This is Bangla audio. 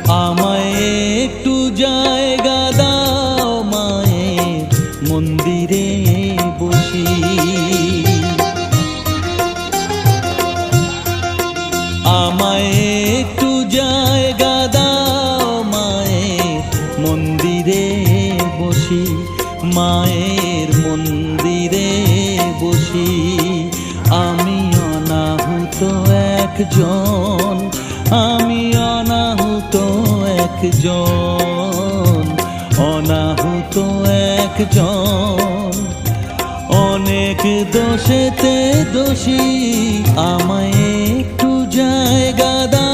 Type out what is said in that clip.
আমায় একটু জায়গা দাও মায়ের মন্দিরে বসি। আমায় একটু জায়গা দাও মায়ের মন্দিরে বসি, মায়ের মন্দিরে বসি। আমি অনাহুত একজন, আমি অনাহুত একজন, অনাহুত একজন। অনেক দোষেতে দোষী, আমায় একটু জায়গা দাও।